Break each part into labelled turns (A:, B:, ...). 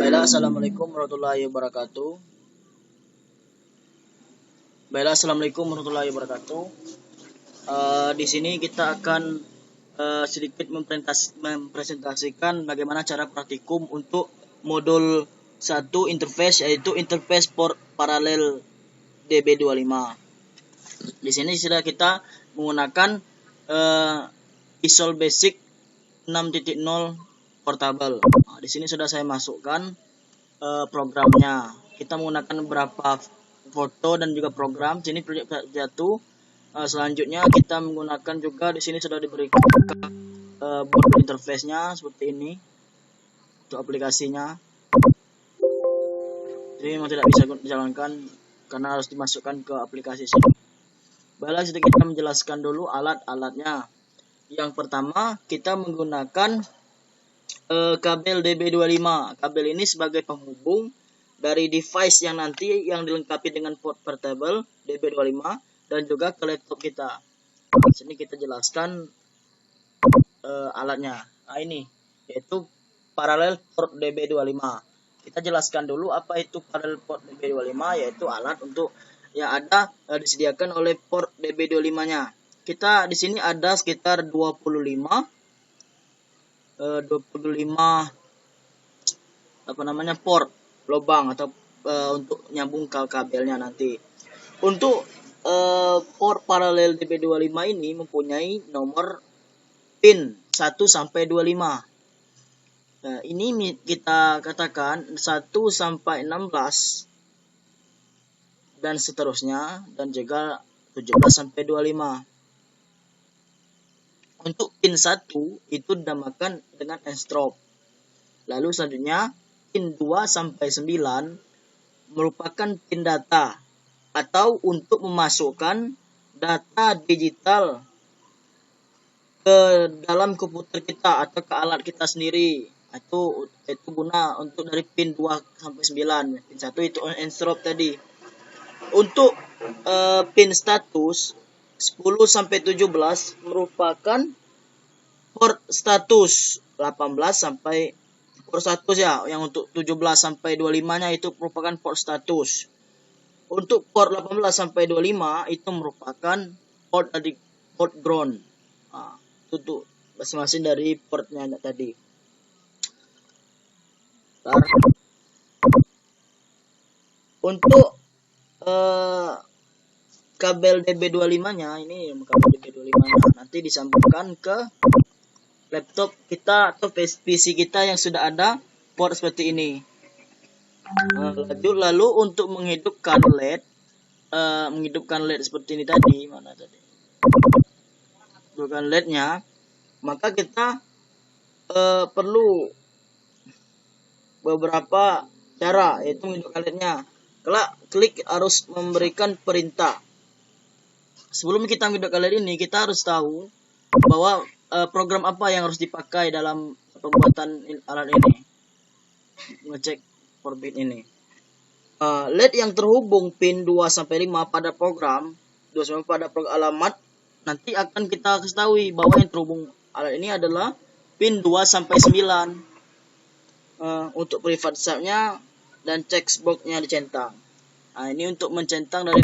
A: Baiklah, assalamualaikum warahmatullahi wabarakatuh. Di sini kita akan sedikit mempresentasikan bagaimana cara praktikum untuk modul 1 interface, yaitu interface port paralel DB25. Di sini sudah kita menggunakan Visual Basic 6.0 portable. Di sini sudah saya masukkan programnya. Kita menggunakan beberapa foto dan juga program. Sini proyek 1. Selanjutnya kita menggunakan juga di sini sudah diberikan modul interface-nya seperti ini untuk aplikasinya. Jadi memang tidak bisa dijalankan karena harus dimasukkan ke aplikasi sini. Baiklah, kita menjelaskan dulu alat-alatnya. Yang pertama, kita menggunakan kabel DB25. Kabel ini sebagai penghubung dari device yang nanti yang dilengkapi dengan port portable DB25 dan juga ke laptop kita. Di sini kita jelaskan alatnya. Nah, ini yaitu parallel port DB25. Kita jelaskan dulu apa itu parallel port DB25, yaitu alat untuk yang ada disediakan oleh port DB25-nya. Kita di sini ada sekitar 25 port lubang atau untuk nyambung kabelnya nanti. Untuk port paralel DB25 ini mempunyai nomor pin 1 sampai 25. Nah, ini kita katakan 1 sampai 16 dan seterusnya, dan juga 17 sampai 25. Untuk pin 1 itu dinamakan dengan enstrop. Lalu selanjutnya pin 2 sampai 9 merupakan pin data atau untuk memasukkan data digital ke dalam komputer kita atau ke alat kita sendiri. Itu guna untuk dari pin 2 sampai 9. Pin 1 itu enstrop tadi. Untuk pin status 10 sampai 17 merupakan port status. 18 sampai port status ya, yang untuk 17 sampai 25-nya itu merupakan port status. Untuk port 18 sampai 25 itu merupakan port ground. Itu masing-masing dari portnya tadi. Untuk kabel DB25-nya, ini kabel DB25-nya nanti disambungkan ke laptop kita atau PC kita yang sudah ada port seperti ini. Lalu untuk menghidupkan LED seperti ini tadi, mana tadi? Menghidupkan LED-nya, maka kita perlu beberapa cara, yaitu menghidupkan LED-nya. Klik harus memberikan perintah. Sebelum kita menghidupkan LED ini, kita harus tahu bahwa program apa yang harus dipakai dalam pembuatan alat ini. Ngecek port bit ini. LED yang terhubung pin 2 sampai 5 pada program alamat nanti akan kita ketahui bahwa yang terhubung alat ini adalah pin 2 sampai 9. Untuk private subnya dan checkbox-nya dicentang. Nah, ini untuk mencentang dari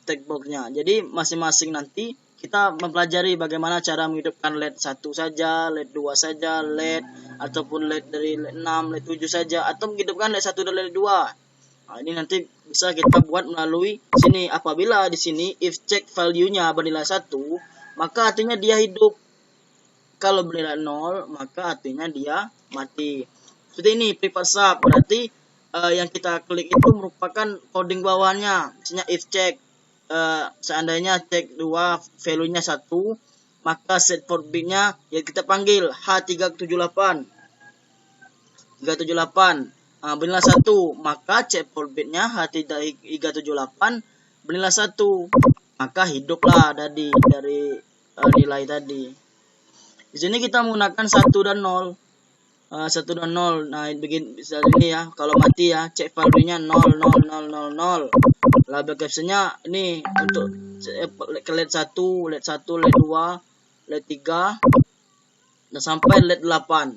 A: checkbox-nya. Jadi masing-masing nanti kita mempelajari bagaimana cara menghidupkan LED 1 saja, LED 2 saja, LED ataupun LED dari LED 6, LED 7 saja, atau menghidupkan LED 1 dan LED 2. Nah, ini nanti bisa kita buat melalui sini. Apabila di sini if check value-nya bernilai 1, maka artinya dia hidup. Kalau bernilai 0, maka artinya dia mati. Seperti ini private sub, berarti yang kita klik itu merupakan coding bawahnya. Misalnya if check seandainya check 2 value-nya 1, maka set port bit-nya ya kita panggil H378. Bernilai 1, maka check port bit-nya H378 bernilai 1, maka hiduplah dari nilai tadi. Di sini kita menggunakan 1 dan 0. 1 dan 0. Nah, begini bisa ini ya. Kalau mati ya, cek value-nya 00000. Label captionnya ini untuk ke LED 1, LED 2, LED 3 dan sampai LED 8.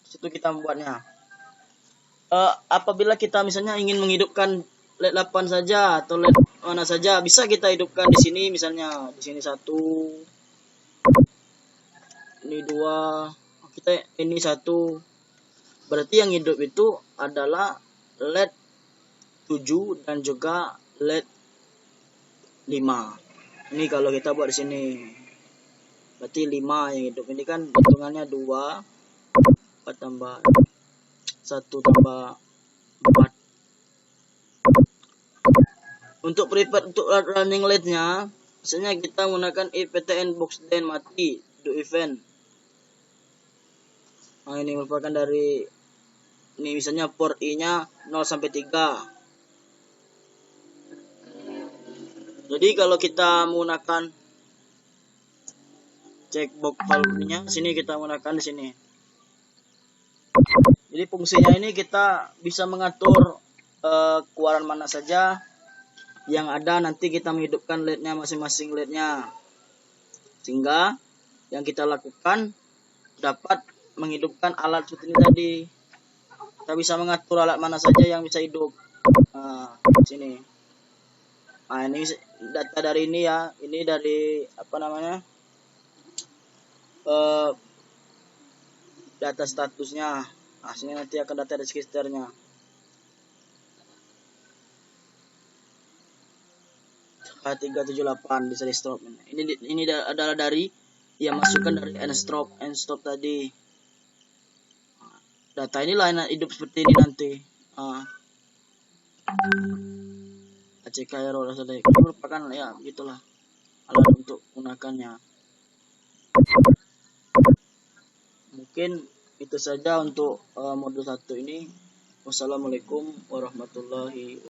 A: Situ kita membuatnya. apabila kita misalnya ingin menghidupkan LED 8 saja atau LED mana saja, bisa kita hidupkan di sini. Misalnya di sini 1, ini 2, kita ini 1. Berarti yang hidup itu adalah LED 7 dan juga LED 5. Ini kalau kita buat di sini. Berarti 5 yang hidup. Ini kan hitungannya 2 4 tambah 1 tambah 4. Untuk prepared untuk running LED-nya, misalnya kita menggunakan IPTN box den mati do event. Nah, ini merupakan dari ini misalnya port I-nya 0 sampai 3. Jadi kalau kita menggunakan checkbox valve-nya, sini kita menggunakan di sini. Jadi fungsinya ini kita bisa mengatur keluaran mana saja yang ada, nanti kita menghidupkan LED-nya masing-masing LED-nya. Sehingga yang kita lakukan dapat menghidupkan alat seperti ini tadi. Kita bisa mengatur alat mana saja yang bisa hidup. Sini. Nah, ini data dari ini ya. Ini dari apa namanya? Data statusnya. Nah, sini nanti akan data registernya. 378 bisa di stop. Ini adalah dari yang masukkan dari N-stop tadi. Data ini lain hidup seperti ini nanti. ACK error select. Ini merupakan ya begitulah alat untuk menggunakannya. Mungkin itu saja untuk modul 1 ini. Wassalamualaikum warahmatullahi wabarakatuh.